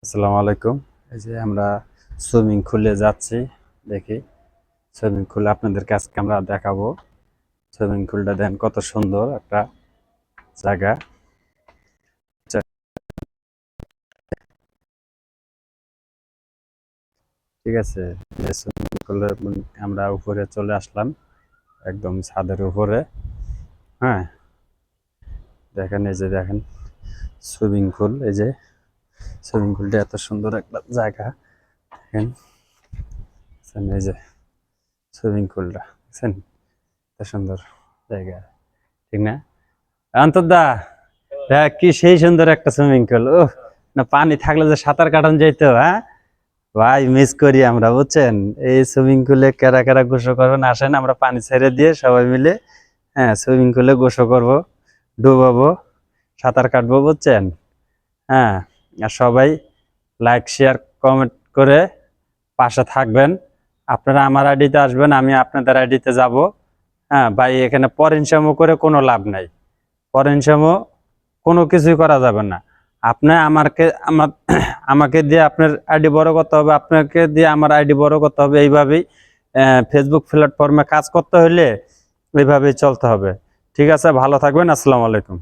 আসসালামু আলাইকুম। এই যে আমরা সুইমিং পুলে যাচ্ছি। দেখি সুইমিং পুল আপনাদেরকে আজকে আমরা দেখাবো। সুইমিং পুলটা দেন কত সুন্দর একটা জায়গা। ঠিক আছে, সুইমিং পুলের আমরা উপরে চলে আসলাম, একদম ছাদের উপরে। হ্যাঁ, দেখেন এই যে দেখেন সুইমিং পুল। এই যে সুইমিং পুলটা এত সুন্দর একটা জায়গা। দেখেন এই যে সুইমিং পুলটা দেখছেন, এত সুন্দর জায়গা, ঠিক না অন্তর্দা? দেখ কি সেই সুন্দর একটা সুইমিং পুল। ও না, পানি থাকলে যে সাঁতার কাটান যাইতো। হ্যাঁ ভাই, মিস করি আমরা, বুঝছেন? এই সুইমিং পুলে কারা কারা গোসল করবেন আসেন, আমরা পানি ছেড়ে দিয়ে সবাই মিলে, হ্যাঁ, সুইমিং পুলে গোসল করবো, ডুবাবো, সাঁতার কাটবো, বুঝছেন? হ্যাঁ, আর সবাই লাইক শেয়ার কমেন্ট করে পাশে থাকবেন। আপনারা আমার আইডিতে আসবেন, আমি আপনাদের আইডিতে যাব। হ্যাঁ ভাই, এখানে পরিশ্রম করে কোনো লাভ নাই। পরিশ্রম কোনো কিছুই করা যাবে না। আপনি আমাকে দিয়ে আপনার আইডি বড় করতে হবে, আপনাকে দিয়ে আমার আইডি বড় করতে হবে। এইভাবেই ফেসবুক প্ল্যাটফর্মে কাজ করতে হলে এইভাবেই চলতে হবে। ঠিক আছে, ভালো থাকবেন। আসসালামু আলাইকুম।